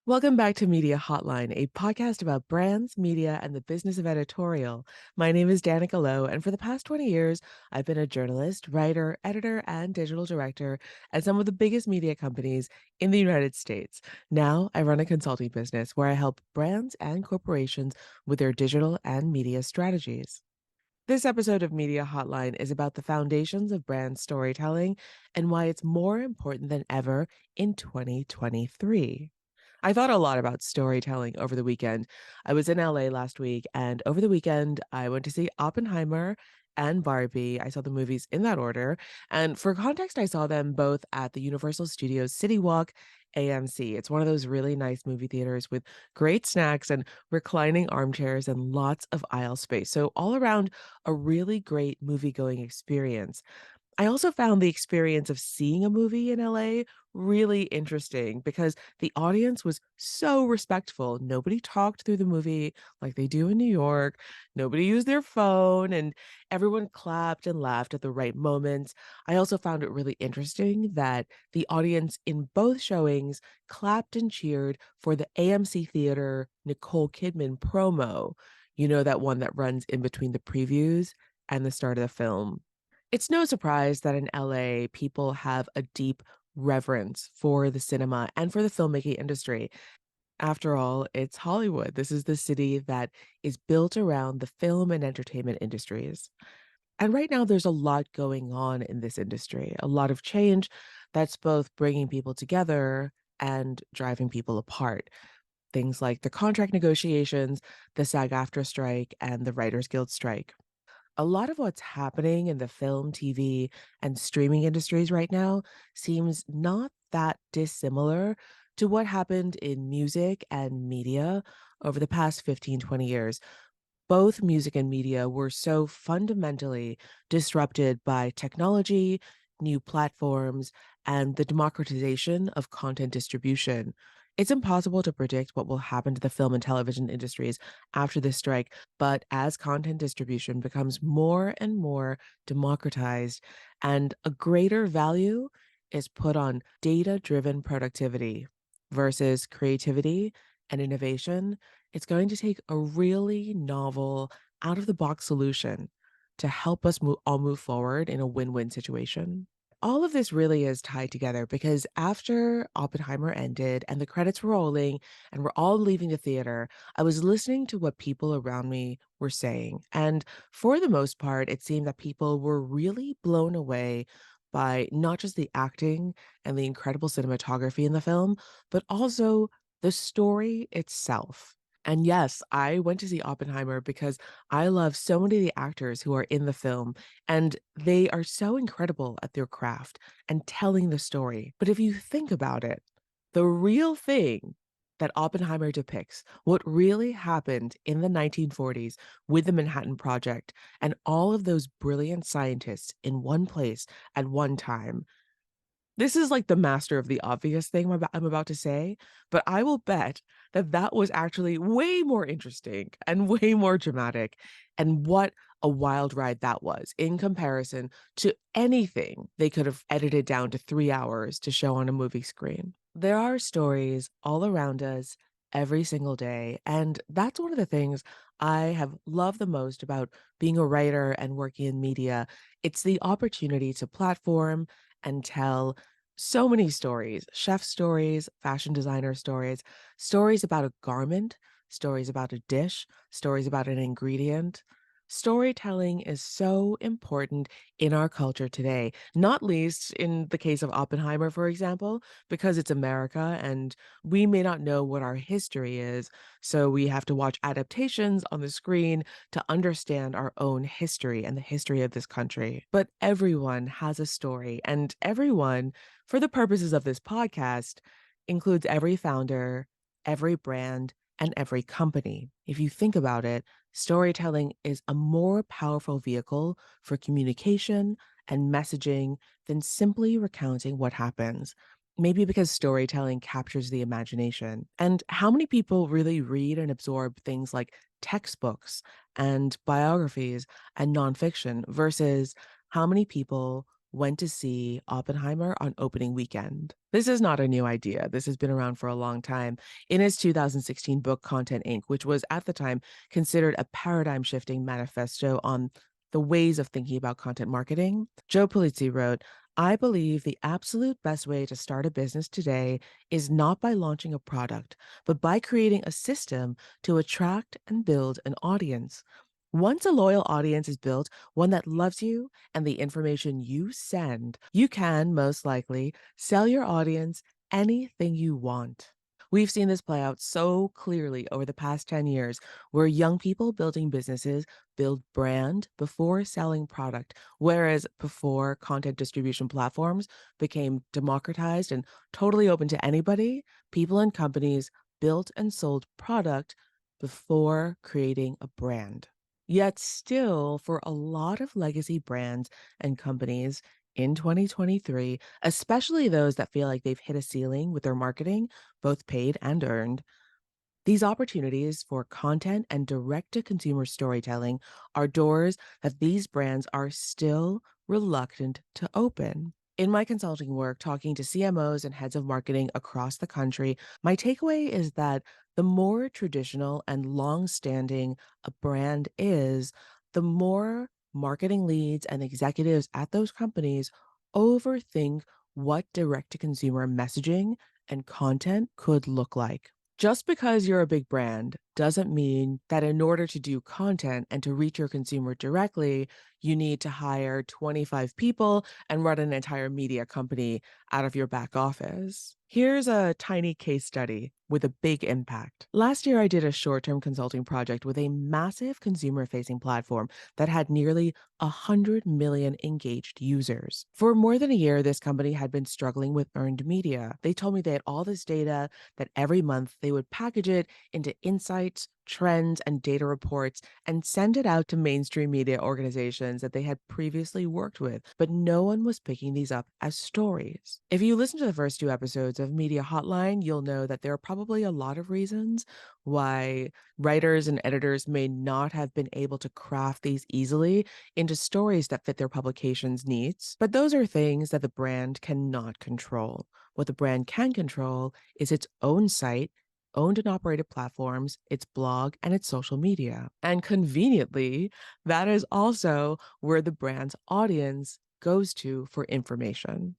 Welcome back to Media Hotline, a podcast about brands, media, and the business of editorial. My name is Danica Lowe, and for the past 20 years, I've been a journalist, writer, editor, and digital director at some of the biggest media companies in the United States. Now, I run a consulting business where I help brands and corporations with their digital and media strategies. This episode of Media Hotline is about the foundations of brand storytelling and why it's more important than ever in 2023. I thought a lot about storytelling over the weekend. I was in LA last week, and over the weekend, I went to see Oppenheimer and Barbie. I saw the movies in that order. And for context, I saw them both at the Universal Studios City Walk AMC. It's one of those really nice movie theaters with great snacks and reclining armchairs and lots of aisle space. So, all around, a really great movie going experience. I also found the experience of seeing a movie in LA really interesting because the audience was so respectful. Nobody talked through the movie like they do in New York. Nobody used their phone, and everyone clapped and laughed at the right moments. I also found it really interesting that the audience in both showings clapped and cheered for the AMC Theater Nicole Kidman promo. You know, that one that runs in between the previews and the start of the film. It's no surprise that in LA, people have a deep reverence for the cinema and for the filmmaking industry. After all, it's Hollywood. This is the city that is built around the film and entertainment industries. And right now, there's a lot going on in this industry, a lot of change that's both bringing people together and driving people apart. Things like the contract negotiations, the SAG-AFTRA strike, and the Writers Guild strike. A lot of what's happening in the film, TV, and streaming industries right now seems not that dissimilar to what happened in music and media over the past 15, 20 years. Both music and media were so fundamentally disrupted by technology, new platforms, and the democratization of content distribution. It's impossible to predict what will happen to the film and television industries after this strike, but as content distribution becomes more and more democratized and a greater value is put on data driven productivity versus creativity and innovation, it's going to take a really novel, out of the box solution to help us all move forward in a win win situation. All of this really is tied together because after Oppenheimer ended and the credits were rolling and we're all leaving the theater, I was listening to what people around me were saying. And for the most part, it seemed that people were really blown away by not just the acting and the incredible cinematography in the film, but also the story itself. And yes, I went to see Oppenheimer because I love so many of the actors who are in the film, and they are so incredible at their craft and telling the story. But if you think about it, the real thing that Oppenheimer depicts, what really happened in the 1940s with the Manhattan Project and all of those brilliant scientists in one place at one time, this is like the master of the obvious thing I'm about to say, but I will bet that that was actually way more interesting and way more dramatic. And what a wild ride that was in comparison to anything they could have edited down to 3 hours to show on a movie screen. There are stories all around us every single day. And that's one of the things I have loved the most about being a writer and working in media. It's the opportunity to platform and tell so many stories, chef stories, fashion designer stories, stories about a garment, stories about a dish, stories about an ingredient. Storytelling is so important in our culture today, not least in the case of Oppenheimer, for example, because it's America and we may not know what our history is. So we have to watch adaptations on the screen to understand our own history and the history of this country. But everyone has a story, and everyone, for the purposes of this podcast, includes every founder, every brand, and every company. If you think about it, storytelling is a more powerful vehicle for communication and messaging than simply recounting what happens. Maybe because storytelling captures the imagination. And how many people really read and absorb things like textbooks and biographies and nonfiction versus how many people went to see Oppenheimer on opening weekend. This is not a new idea. This has been around for a long time. In his 2016 book, Content Inc., which was at the time considered a paradigm shifting manifesto on the ways of thinking about content marketing, Joe Pulizzi wrote, I believe the absolute best way to start a business today is not by launching a product, but by creating a system to attract and build an audience. Once a loyal audience is built, one that loves you and the information you send, you can most likely sell your audience anything you want. We've seen this play out so clearly over the past 10 years, where young people building businesses build brand before selling product, whereas before content distribution platforms became democratized and totally open to anybody, people and companies built and sold product before creating a brand. Yet still, for a lot of legacy brands and companies in 2023, especially those that feel like they've hit a ceiling with their marketing, both paid and earned, these opportunities for content and direct to consumer storytelling are doors that these brands are still reluctant to open. In my consulting work, talking to CMOs and heads of marketing across the country, my takeaway is that the more traditional and long standing a brand is, the more marketing leads and executives at those companies overthink what direct to consumer messaging and content could look like. Just because you're a big brand doesn't mean that in order to do content and to reach your consumer directly, you need to hire 25 people and run an entire media company out of your back office. Here's a tiny case study with a big impact. Last year, I did a short term consulting project with a massive consumer facing platform that had nearly 100 million engaged users. For more than a year, this company had been struggling with earned media. They told me they had all this data that every month they would package it into insights, trends, and data reports and send it out to mainstream media organizations that they had previously worked with, but no one was picking these up as stories. If you listen to the first two episodes of Media Hotline, you'll know that there are probably a lot of reasons why writers and editors may not have been able to craft these easily into stories that fit their publication's needs. But those are things that the brand cannot control. What the brand can control is its own site, owned and operated platforms, its blog, and its social media. And conveniently, that is also where the brand's audience goes to for information.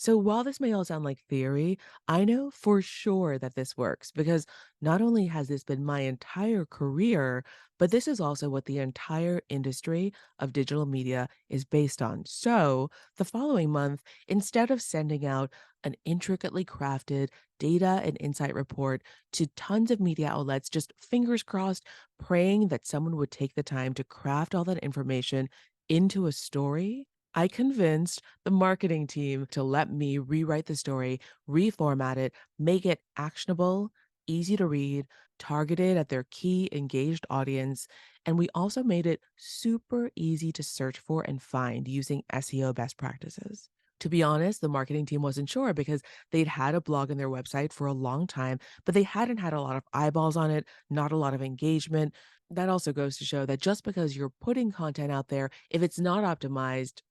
So while this may all sound like theory, I know for sure that this works because not only has this been my entire career, but this is also what the entire industry of digital media is based on. So the following month, instead of sending out an intricately crafted data and insight report to tons of media outlets, just fingers crossed, praying that someone would take the time to craft all that information into a story, I convinced the marketing team to let me rewrite the story, reformat it, make it actionable, easy to read, targeted at their key engaged audience. And we also made it super easy to search for and find using SEO best practices. To be honest, the marketing team wasn't sure because they'd had a blog on their website for a long time, but they hadn't had a lot of eyeballs on it, not a lot of engagement. That also goes to show that just because you're putting content out there, if it's not optimized,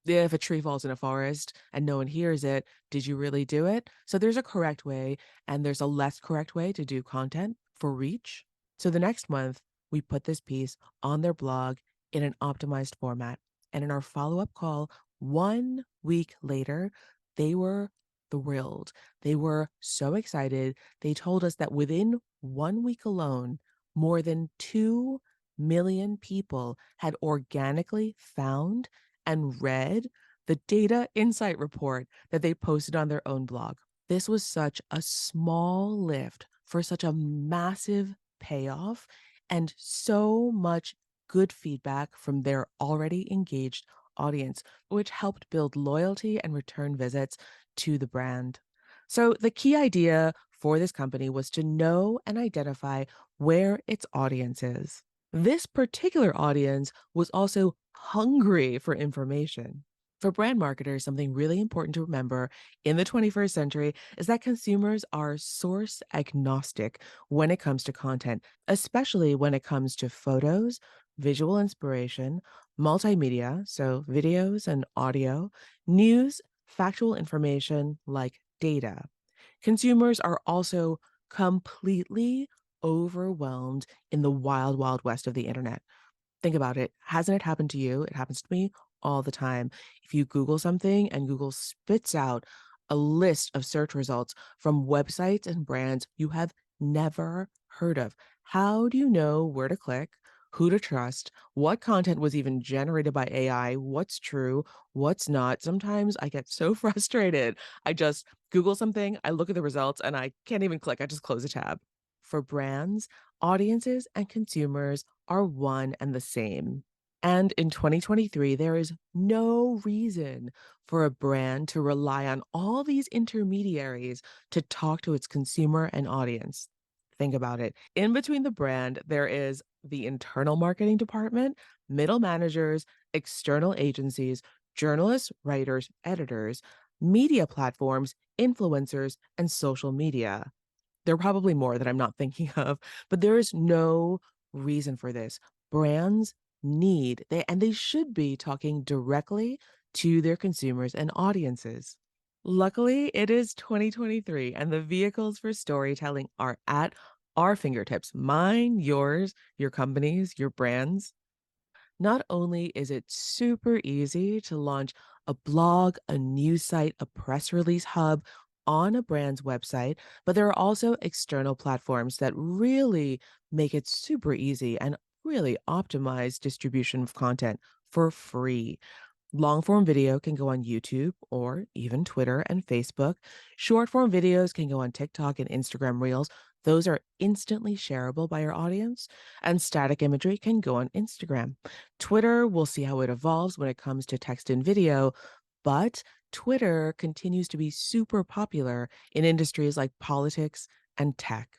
if a tree falls in a forest and no one hears it, did you really do it? So there's a correct way and there's a less correct way to do content for reach. So the next month, we put this piece on their blog in an optimized format. And in our follow up call, 1 week later, they were thrilled. They were so excited. They told us that within 1 week alone, more than 2 million people had organically found and read the data insight report that they posted on their own blog. This was such a small lift for such a massive payoff and so much good feedback from their already engaged audience, which helped build loyalty and return visits to the brand. So, the key idea for this company was to know and identify where its audience is. This particular audience was also hungry for information. For brand marketers, something really important to remember in the 21st century is that consumers are source agnostic when it comes to content, especially when it comes to photos, visual inspiration, multimedia, so videos and audio, News, factual information like data. Consumers are also completely overwhelmed in the wild, wild west of the internet. Think about it. Hasn't it happened to you? It happens to me all the time. If you Google something and Google spits out a list of search results from websites and brands you have never heard of, how do you know where to click, who to trust, what content was even generated by AI, what's true, what's not? Sometimes I get so frustrated. I just Google something, I look at the results, and I can't even click. I just close a tab. For brands, audiences, and consumers are one and the same. And in 2023, there is no reason for a brand to rely on all these intermediaries to talk to its consumer and audience. Think about it. In between the brand, there is the internal marketing department, middle managers, external agencies, journalists, writers, editors, media platforms, influencers, and social media. There are probably more that I'm not thinking of, but there is no reason for this. Brands they should be talking directly to their consumers and audiences. Luckily, it is 2023 and the vehicles for storytelling are at our fingertips. Mine, yours, your companies, your brands. Not only is it super easy to launch a blog, a news site, a press release hub on a brand's website, but there are also external platforms that really make it super easy and really optimize distribution of content for free. Long form video can go on YouTube or even Twitter and Facebook. Short form videos can go on TikTok and Instagram Reels. Those are instantly shareable by your audience. And static imagery can go on Instagram. Twitter, we'll see how it evolves when it comes to text and video, but Twitter continues to be super popular in industries like politics and tech.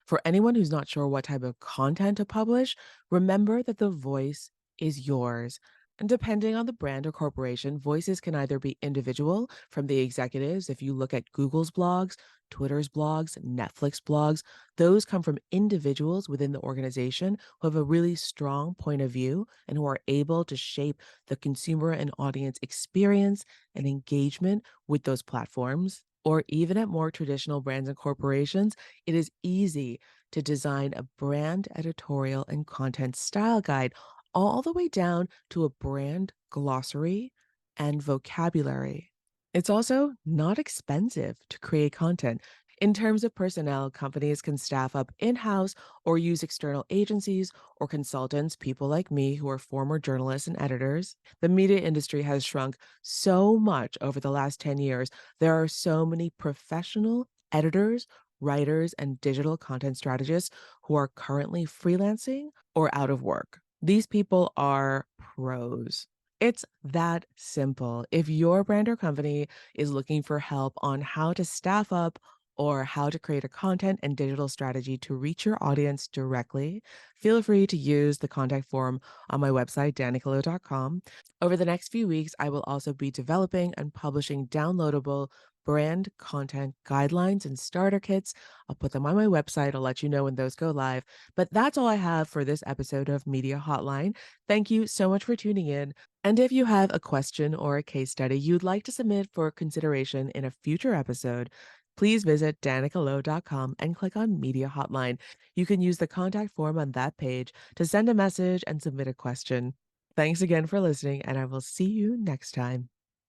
For anyone who's not sure what type of content to publish, remember that the voice is yours. And depending on the brand or corporation, voices can either be individual from the executives. If you look at Google's blogs, Twitter's blogs, Netflix blogs, those come from individuals within the organization who have a really strong point of view and who are able to shape the consumer and audience experience and engagement with those platforms. Or even at more traditional brands and corporations, it is easy to design a brand editorial and content style guide all the way down to a brand glossary and vocabulary. It's also not expensive to create content. In terms of personnel, companies can staff up in house or use external agencies or consultants, people like me who are former journalists and editors. The media industry has shrunk so much over the last 10 years. There are so many professional editors, writers, and digital content strategists who are currently freelancing or out of work. These people are pros. It's that simple. If your brand or company is looking for help on how to staff up or how to create a content and digital strategy to reach your audience directly, feel free to use the contact form on my website, danicolo.com. Over the next few weeks, I will also be developing and publishing downloadable brand content guidelines and starter kits. I'll put them on my website. I'll let you know when those go live. But that's all I have for this episode of Media Hotline. Thank you so much for tuning in. And if you have a question or a case study you'd like to submit for consideration in a future episode, please visit danicolo.com and click on Media Hotline. You can use the contact form on that page to send a message and submit a question. Thanks again for listening, and I will see you next time.